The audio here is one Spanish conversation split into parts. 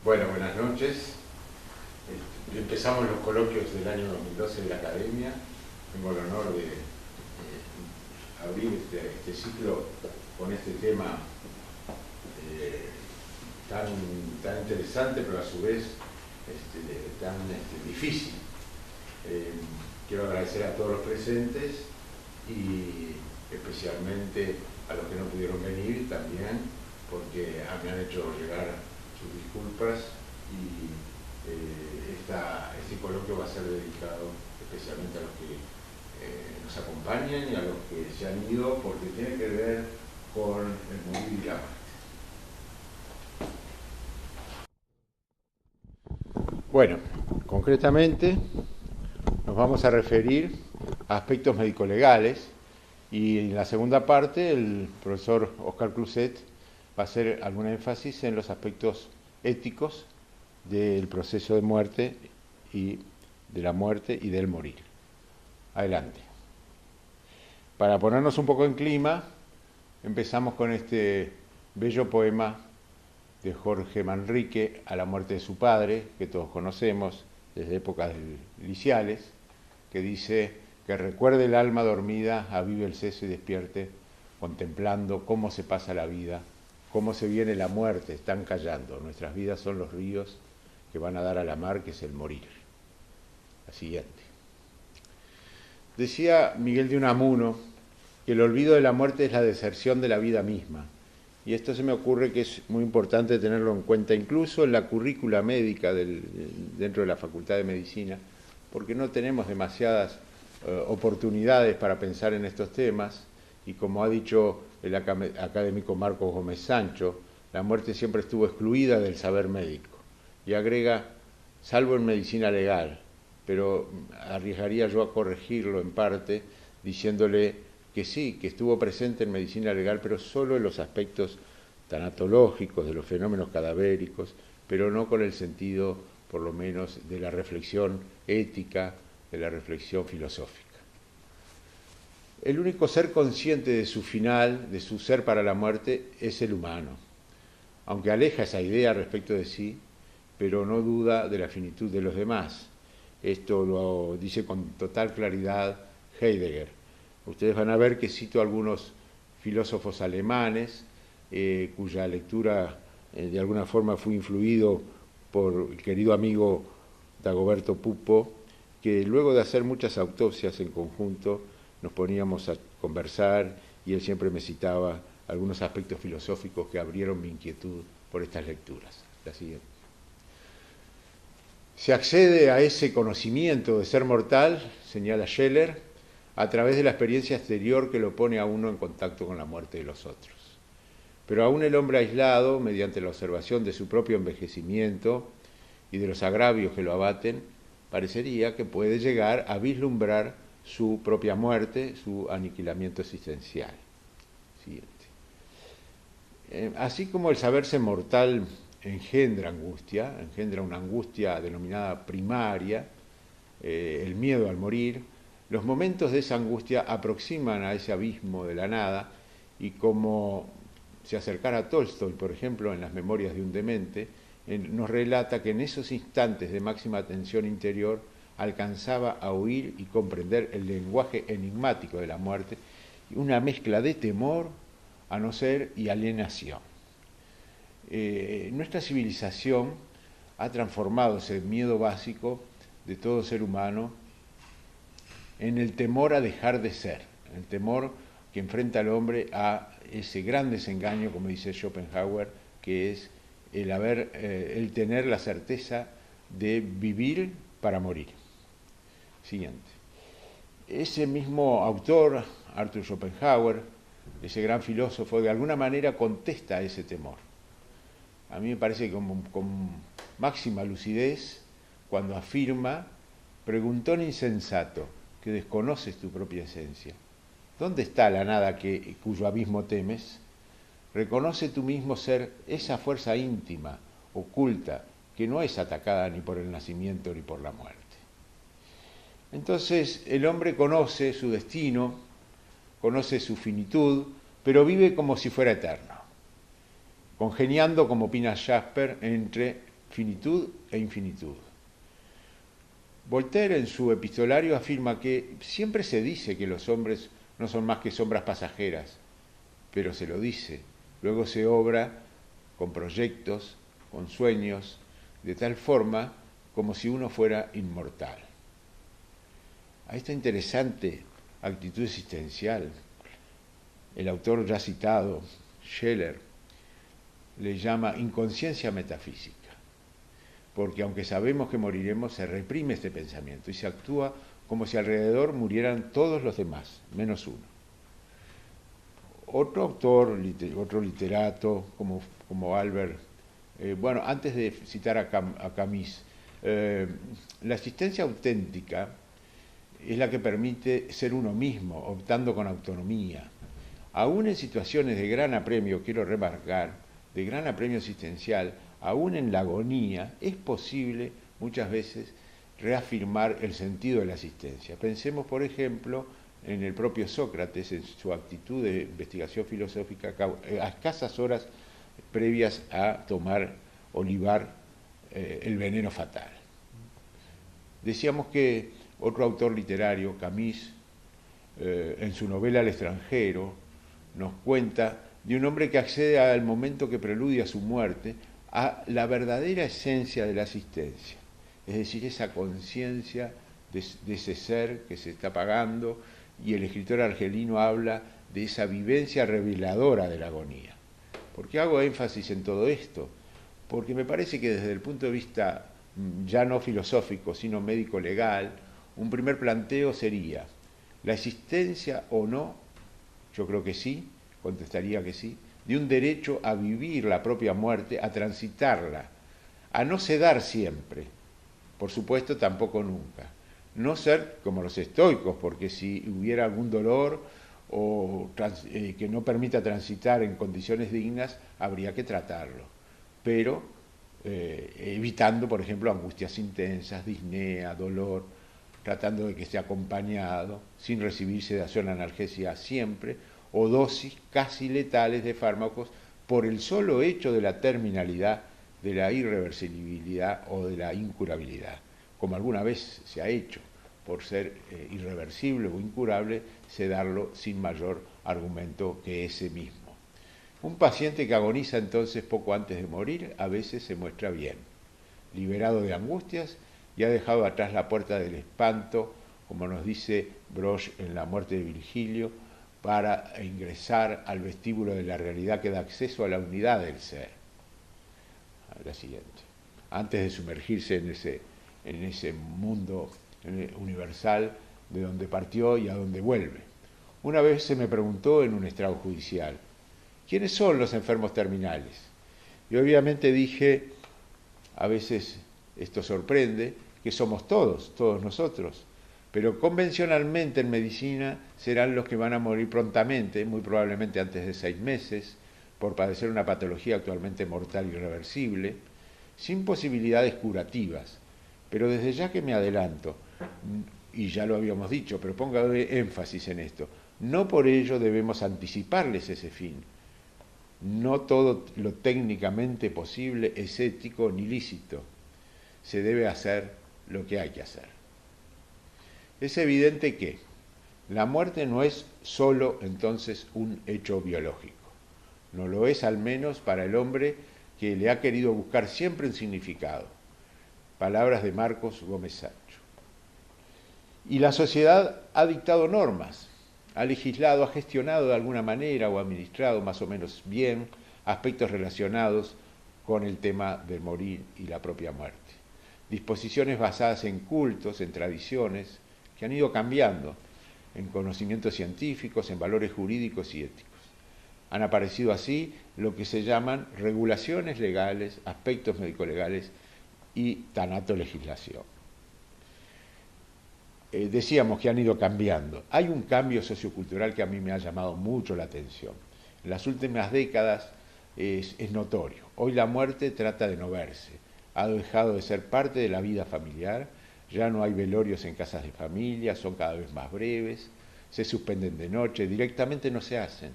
Bueno, buenas noches. Empezamos los coloquios del año 2012 de la Academia. Tengo el honor de abrir este ciclo con este tema tan interesante, pero a su vez tan difícil. Quiero agradecer a todos los presentes y especialmente a los que no pudieron venir también, porque me han hecho llegar sus disculpas y este coloquio va a ser dedicado especialmente a los que nos acompañan y a los que se han ido, porque tiene que ver con el morir y la muerte. Bueno, concretamente nos vamos a referir a aspectos médico-legales y en la segunda parte el profesor Oscar Cluzet va a hacer algún énfasis en los aspectos éticos del proceso de muerte y de la muerte y del morir. Adelante. Para ponernos un poco en clima, empezamos con este bello poema de Jorge Manrique a la muerte de su padre, que todos conocemos desde épocas liciales, que dice que recuerde el alma dormida, avive el seso y despierte, contemplando cómo se pasa la vida, cómo se viene la muerte, están callando. Nuestras vidas son los ríos que van a dar a la mar, que es el morir. La siguiente. Decía Miguel de Unamuno que el olvido de la muerte es la deserción de la vida misma. Y esto se me ocurre que es muy importante tenerlo en cuenta, incluso en la currícula médica dentro de la Facultad de Medicina, porque no tenemos demasiadas oportunidades para pensar en estos temas, y como ha dicho el académico Marcos Gómez Sancho, la muerte siempre estuvo excluida del saber médico. Y agrega, salvo en medicina legal, pero arriesgaría yo a corregirlo en parte, diciéndole que sí, que estuvo presente en medicina legal, pero solo en los aspectos tanatológicos de los fenómenos cadavéricos, pero no con el sentido, por lo menos, de la reflexión ética, de la reflexión filosófica. El único ser consciente de su final, de su ser para la muerte, es el humano, aunque aleja esa idea respecto de sí, pero no duda de la finitud de los demás. Esto lo dice con total claridad Heidegger. Ustedes van a ver que cito algunos filósofos alemanes cuya lectura de alguna forma fue influido por el querido amigo Dagoberto Pupo, que luego de hacer muchas autopsias en conjunto nos poníamos a conversar y él siempre me citaba algunos aspectos filosóficos que abrieron mi inquietud por estas lecturas. La siguiente. Se accede a ese conocimiento de ser mortal, señala Scheller, a través de la experiencia exterior que lo pone a uno en contacto con la muerte de los otros. Pero aún el hombre aislado, mediante la observación de su propio envejecimiento y de los agravios que lo abaten, parecería que puede llegar a vislumbrar su propia muerte, su aniquilamiento existencial. Siguiente. Así como el saberse mortal engendra una angustia denominada primaria, el miedo al morir, los momentos de esa angustia aproximan a ese abismo de la nada y como se acercara a Tolstoy, por ejemplo, en las Memorias de un demente, nos relata que en esos instantes de máxima tensión interior alcanzaba a oír y comprender el lenguaje enigmático de la muerte, una mezcla de temor, a no ser, y alienación. Nuestra civilización ha transformado ese miedo básico de todo ser humano en el temor a dejar de ser, el temor que enfrenta al hombre a ese gran desengaño, como dice Schopenhauer, que es el tener la certeza de vivir para morir. Siguiente. Ese mismo autor, Arthur Schopenhauer, ese gran filósofo, de alguna manera contesta a ese temor. A mí me parece que con máxima lucidez, cuando afirma, preguntón insensato, que desconoces tu propia esencia. ¿Dónde está la nada cuyo abismo temes? Reconoce tú mismo ser esa fuerza íntima, oculta, que no es atacada ni por el nacimiento ni por la muerte. Entonces el hombre conoce su destino, conoce su finitud, pero vive como si fuera eterno, congeniando, como opina Jasper, entre finitud e infinitud. Voltaire en su epistolario afirma que siempre se dice que los hombres no son más que sombras pasajeras, pero se lo dice, luego se obra con proyectos, con sueños, de tal forma como si uno fuera inmortal. A esta interesante actitud existencial, el autor ya citado, Scheler, le llama inconsciencia metafísica, porque aunque sabemos que moriremos, se reprime este pensamiento y se actúa como si alrededor murieran todos los demás, menos uno. Otro autor, otro literato, como Albert, bueno, antes de citar a Camus, la existencia auténtica es la que permite ser uno mismo, optando con autonomía. Aún en situaciones de gran apremio, quiero remarcar, de gran apremio existencial, aún en la agonía, es posible muchas veces reafirmar el sentido de la existencia. Pensemos, por ejemplo, en el propio Sócrates, en su actitud de investigación filosófica, a escasas horas previas a tomar o libar el veneno fatal. Decíamos que otro autor literario, Camus, en su novela El extranjero, nos cuenta de un hombre que accede al momento que preludia su muerte a la verdadera esencia de la existencia, es decir, esa conciencia de ese ser que se está apagando, y el escritor argelino habla de esa vivencia reveladora de la agonía. ¿Por qué hago énfasis en todo esto? Porque me parece que desde el punto de vista ya no filosófico, sino médico-legal, un primer planteo sería, ¿la existencia o no? Yo creo que sí, contestaría que sí, de un derecho a vivir la propia muerte, a transitarla, a no sedar siempre, por supuesto tampoco nunca. No ser como los estoicos, porque si hubiera algún dolor o que no permita transitar en condiciones dignas, habría que tratarlo. Pero evitando, por ejemplo, angustias intensas, disnea, dolor, tratando de que esté acompañado, sin recibir sedación analgésica siempre, o dosis casi letales de fármacos por el solo hecho de la terminalidad, de la irreversibilidad o de la incurabilidad, como alguna vez se ha hecho, por ser irreversible o incurable, sedarlo sin mayor argumento que ese mismo. Un paciente que agoniza entonces poco antes de morir a veces se muestra bien, liberado de angustias y ha dejado atrás la puerta del espanto, como nos dice Broch en La muerte de Virgilio, para ingresar al vestíbulo de la realidad que da acceso a la unidad del ser. La siguiente. Antes de sumergirse en ese mundo universal de donde partió y a donde vuelve. Una vez se me preguntó en un estrado judicial, ¿quiénes son los enfermos terminales? Y obviamente dije, a veces esto sorprende, que somos todos nosotros, pero convencionalmente en medicina serán los que van a morir prontamente, muy probablemente antes de 6 meses, por padecer una patología actualmente mortal y irreversible, sin posibilidades curativas. Pero desde ya que me adelanto, y ya lo habíamos dicho, pero ponga énfasis en esto, no por ello debemos anticiparles ese fin. No todo lo técnicamente posible es ético ni lícito. Se debe hacer lo que hay que hacer. Es evidente que la muerte no es solo entonces un hecho biológico. No lo es al menos para el hombre que le ha querido buscar siempre un significado. Palabras de Marcos Gómez Sancho. Y la sociedad ha dictado normas, ha legislado, ha gestionado de alguna manera o administrado más o menos bien aspectos relacionados con el tema del morir y la propia muerte. Disposiciones basadas en cultos, en tradiciones, que han ido cambiando, en conocimientos científicos, en valores jurídicos y éticos. Han aparecido así lo que se llaman regulaciones legales, aspectos médico-legales y tanatolegislación. Decíamos que han ido cambiando. Hay un cambio sociocultural que a mí me ha llamado mucho la atención. En las últimas décadas es notorio. Hoy la muerte trata de no verse. Ha dejado de ser parte de la vida familiar. Ya no hay velorios en casas de familia, son cada vez más breves, se suspenden de noche, directamente no se hacen.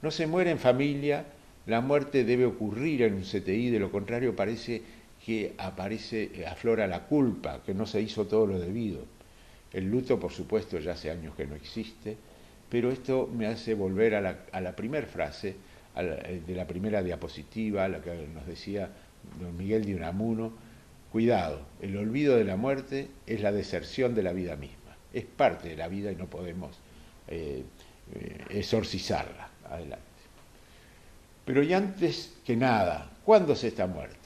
No se muere en familia, la muerte debe ocurrir en un CTI, de lo contrario parece que aflora la culpa, que no se hizo todo lo debido. El luto, por supuesto, ya hace años que no existe, pero esto me hace volver a la primera frase, de la primera diapositiva, la que nos decía don Miguel de Unamuno: cuidado, el olvido de la muerte es la deserción de la vida misma, es parte de la vida y no podemos exorcizarla. Adelante. Pero y antes que nada, ¿cuándo se está muerto?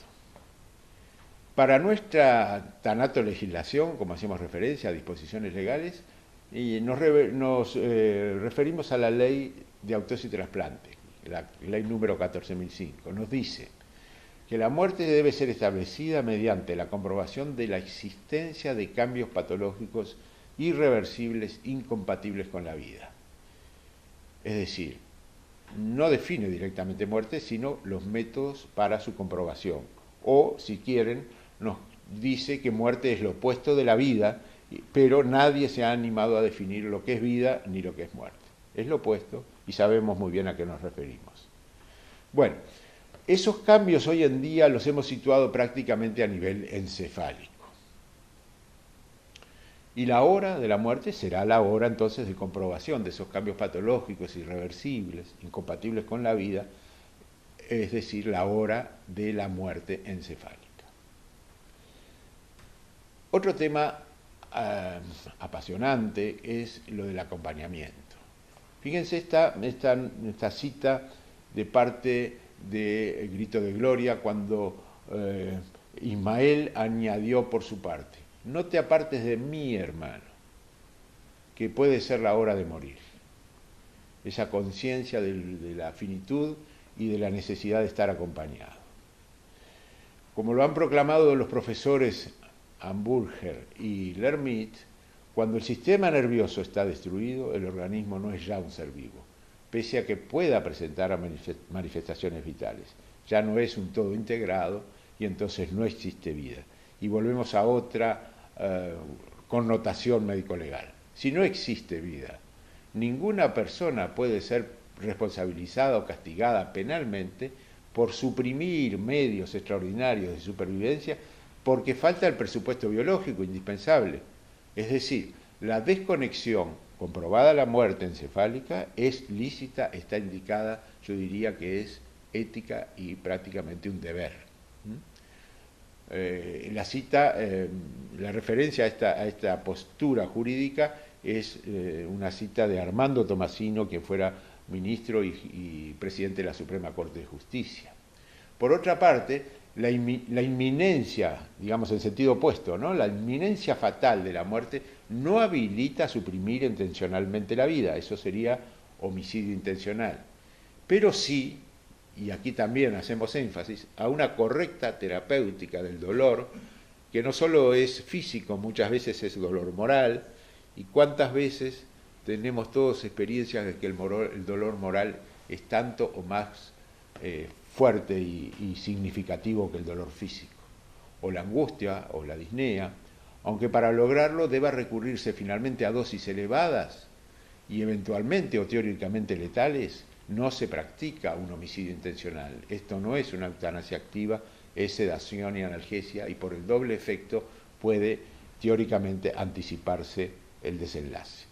Para nuestra tanato-legislación, como hacemos referencia a disposiciones legales, nos referimos a la ley de autopsia y trasplante, la ley número 14.005. Nos dice que la muerte debe ser establecida mediante la comprobación de la existencia de cambios patológicos irreversibles incompatibles con la vida. Es decir, no define directamente muerte, sino los métodos para su comprobación. O, si quieren, nos dice que muerte es lo opuesto de la vida, pero nadie se ha animado a definir lo que es vida ni lo que es muerte. Es lo opuesto y sabemos muy bien a qué nos referimos. Bueno, esos cambios hoy en día los hemos situado prácticamente a nivel encefálico. Y la hora de la muerte será la hora entonces de comprobación de esos cambios patológicos irreversibles, incompatibles con la vida, es decir, la hora de la muerte encefálica. Otro tema apasionante es lo del acompañamiento. Fíjense esta cita de parte de El Grito de Gloria, cuando Ismael añadió por su parte: no te apartes de mí, hermano, que puede ser la hora de morir. Esa conciencia de la finitud y de la necesidad de estar acompañado. Como lo han proclamado los profesores Hamburger y Lermit, cuando el sistema nervioso está destruido, el organismo no es ya un ser vivo, pese a que pueda presentar manifestaciones vitales. Ya no es un todo integrado y entonces no existe vida. Y volvemos a otra connotación médico-legal. Si no existe vida, ninguna persona puede ser responsabilizada o castigada penalmente por suprimir medios extraordinarios de supervivencia porque falta el presupuesto biológico indispensable. Es decir, la desconexión, comprobada la muerte encefálica, es lícita, está indicada, yo diría que es ética y prácticamente un deber. La cita, la referencia a esta postura jurídica es una cita de Armando Tomasino, quien fuera ministro y presidente de la Suprema Corte de Justicia. Por otra parte, la inminencia, digamos en sentido opuesto, ¿no? La inminencia fatal de la muerte no habilita a suprimir intencionalmente la vida, eso sería homicidio intencional, pero sí, y aquí también hacemos énfasis, a una correcta terapéutica del dolor, que no solo es físico, muchas veces es dolor moral, y cuántas veces tenemos todos experiencias de que el dolor moral es tanto o más fuerte y significativo que el dolor físico, o la angustia o la disnea, aunque para lograrlo deba recurrirse finalmente a dosis elevadas y eventualmente o teóricamente letales, no se practica un homicidio intencional. Esto no es una eutanasia activa, es sedación y analgesia, y por el doble efecto puede teóricamente anticiparse el desenlace.